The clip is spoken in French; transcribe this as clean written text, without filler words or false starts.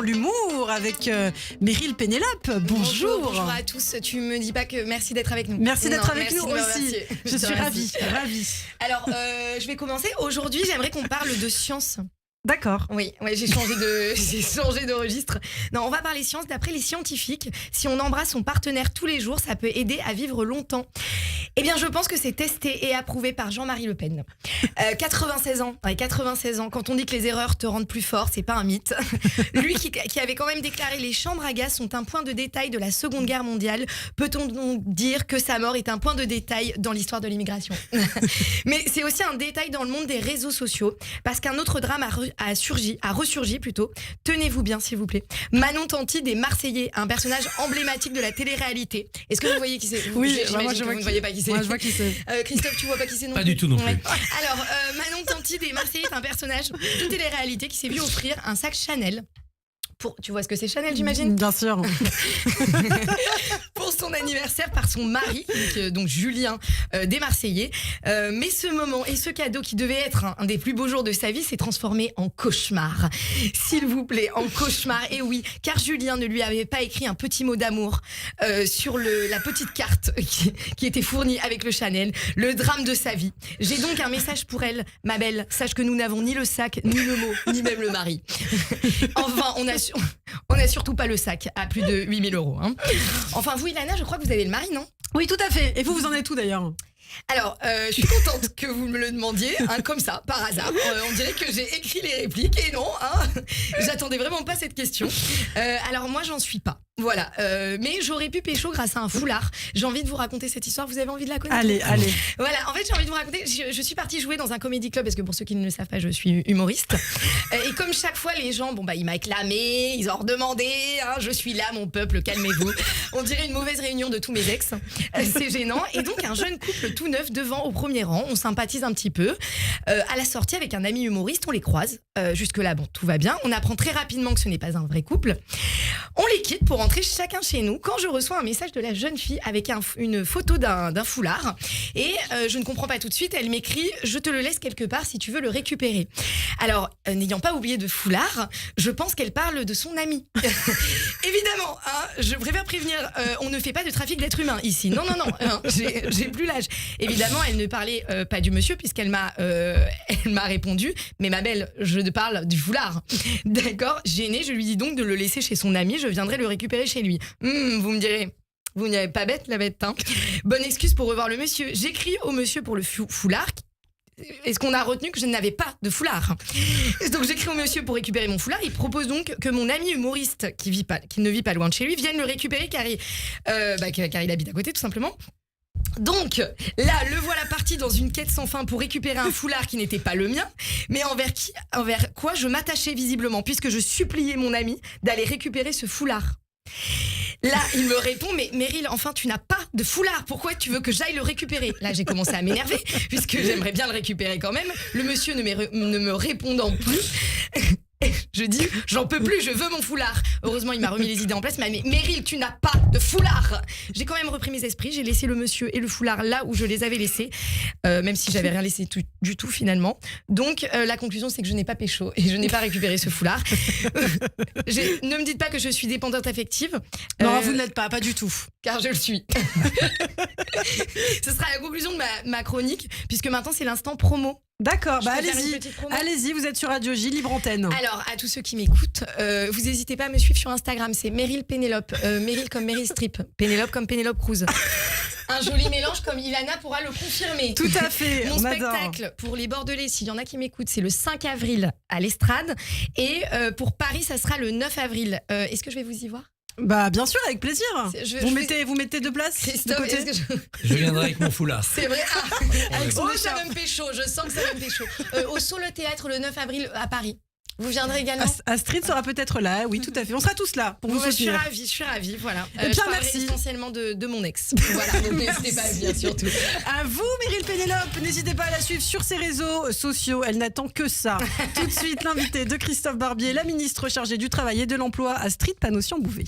l'humour avec Meryl Pénélope. Bonjour. Bonjour à tous. Tu me dis pas que merci d'être avec nous. Merci d'être avec merci nous aussi. Je suis ravie. Alors, je vais commencer. Aujourd'hui, j'aimerais qu'on parle de science. D'accord. Oui, j'ai changé de registre. Non, on va parler science. D'après les scientifiques, si on embrasse son partenaire tous les jours, ça peut aider à vivre longtemps. Eh bien, je pense que c'est testé et approuvé par Jean-Marie Le Pen. 96 ans. Ouais, 96 ans. Quand on dit que les erreurs te rendent plus fort, c'est pas un mythe. Lui qui avait quand même déclaré les chambres à gaz sont un point de détail de la Seconde Guerre mondiale. Peut-on donc dire que sa mort est un point de détail dans l'histoire de l'immigration? Mais c'est aussi un détail dans le monde des réseaux sociaux, parce qu'un autre drame a ressurgi plutôt. Tenez-vous bien, s'il vous plaît. Manon Tanti des Marseillais, un personnage emblématique de la télé-réalité. Est-ce que vous voyez qui c'est? Oui, j'imagine que vous ne voyez pas qui c'est. Moi, je vois qui c'est. Christophe, tu vois pas qui c'est non Pas plus? du tout non plus. Ouais. Alors, Manon Tanti des Marseillais est un personnage de télé-réalité qui s'est vu offrir un sac Chanel. Tu vois ce que c'est Chanel, j'imagine? Bien sûr. Pour son anniversaire par son mari, donc Julien des Marseillais. Mais ce moment et ce cadeau qui devait être un des plus beaux jours de sa vie s'est transformé en cauchemar. S'il vous plaît, en cauchemar. Et oui, car Julien ne lui avait pas écrit un petit mot d'amour sur la petite carte qui était fournie avec le Chanel. Le drame de sa vie. J'ai donc un message pour elle, ma belle. Sache que nous n'avons ni le sac, ni le mot, ni même le mari. Enfin, on n'a surtout pas le sac à plus de 8 000 €. Hein. Enfin, vous, Ilana, je crois que vous avez le mari, non? Oui, tout à fait. Et vous en êtes où d'ailleurs? Alors, je suis contente que vous me le demandiez, hein, comme ça, par hasard. On dirait que j'ai écrit les répliques et non, hein, j'attendais vraiment pas cette question. Alors moi, j'en suis pas. Voilà, mais j'aurais pu pécho grâce à un foulard. J'ai envie de vous raconter cette histoire. Vous avez envie de la connaître? Allez. Voilà, en fait, j'ai envie de vous raconter. Je suis partie jouer dans un comédie club parce que pour ceux qui ne le savent pas, je suis humoriste. Et comme chaque fois, les gens, ils m'ont acclamé, ils ont redemandé. Hein, je suis là, mon peuple, calmez-vous. On dirait une mauvaise réunion de tous mes ex. C'est gênant. Et donc, un jeune couple tout neuf devant au premier rang. On sympathise un petit peu. À la sortie, avec un ami humoriste, on les croise. Jusque-là, tout va bien. On apprend très rapidement que ce n'est pas un vrai couple. On les quitte pour rentrer chacun chez nous quand je reçois un message de la jeune fille avec une photo d'un foulard et je ne comprends pas tout de suite. Elle m'écrit: je te le laisse quelque part si tu veux le récupérer. Alors, n'ayant pas oublié de foulard, je pense qu'elle parle de son ami. Évidemment, hein, je préfère prévenir, on ne fait pas de trafic d'êtres humains ici. Non, hein, j'ai plus l'âge. Évidemment, elle ne parlait pas du monsieur puisqu'elle m'a répondu: mais ma belle, je te parle du foulard. D'accord, gênée, je lui dis donc de le laisser chez son ami, je viendrai le récupérer chez lui. Vous me direz, vous n'avez pas bête la bête, hein. Bonne excuse pour revoir le monsieur. J'écris au monsieur pour le foulard. Est-ce qu'on a retenu que je n'avais pas de foulard? Donc j'écris au monsieur pour récupérer mon foulard. Il propose donc que mon ami humoriste qui ne vit pas loin de chez lui vienne le récupérer car il habite à côté tout simplement. Donc là, le voilà parti dans une quête sans fin pour récupérer un foulard qui n'était pas le mien, mais envers quoi je m'attachais visiblement, puisque je suppliais mon ami d'aller récupérer ce foulard. Là, il me répond: mais Meryl, enfin, tu n'as pas de foulard, pourquoi tu veux que j'aille le récupérer? Là, j'ai commencé à m'énerver, puisque j'aimerais bien le récupérer quand même. Le monsieur ne me répondant plus. Je dis: j'en peux plus, je veux mon foulard. Heureusement, il m'a remis les idées en place. Il m'a dit: Meryl, tu n'as pas de foulard. J'ai quand même repris mes esprits. J'ai laissé le monsieur et le foulard là où je les avais laissés, même si j'avais rien laissé du tout finalement. Donc la conclusion, c'est que je n'ai pas pécho et je n'ai pas récupéré ce foulard. Ne me dites pas que je suis dépendante affective. Non, vous ne l'êtes pas du tout. Car je le suis. Ce sera la conclusion de ma chronique, puisque maintenant c'est l'instant promo. D'accord, allez-y. Allez-y, vous êtes sur Radio J, libre antenne. Alors, à tous ceux qui m'écoutent, vous n'hésitez pas à me suivre sur Instagram, c'est Meryl Pénélope. Meryl comme Meryl Streep, Pénélope comme Pénélope Cruz. Un joli mélange comme Ilana pourra le confirmer. Tout à fait, Mon spectacle pour les Bordelais, s'il y en a qui m'écoutent, c'est le 5 avril à l'Estrade. Et pour Paris, ça sera le 9 avril. Est-ce que je vais vous y voir? Bah bien sûr, avec plaisir. Vous mettez deux places? Christophe, de côté. Je viendrai avec mon foulard. C'est vrai. Avec son Ça va me pécho, je sens que ça va me pécho. Au Solo Théâtre le 9 avril à Paris. Vous viendrez également? Astrid sera peut-être là, oui, tout à fait. On sera tous là pour vous soutenir. Je suis ravie, voilà. Bien, je parlerai merci. essentiellement de mon ex. Voilà, donc n'hésitez pas à venir surtout. À vous, Meryl Pénélope, n'hésitez pas à la suivre sur ses réseaux sociaux. Elle n'attend que ça. Tout de suite, l'invité de Christophe Barbier, la ministre chargée du Travail et de l'Emploi, Astrid Panosyan-Bouvet.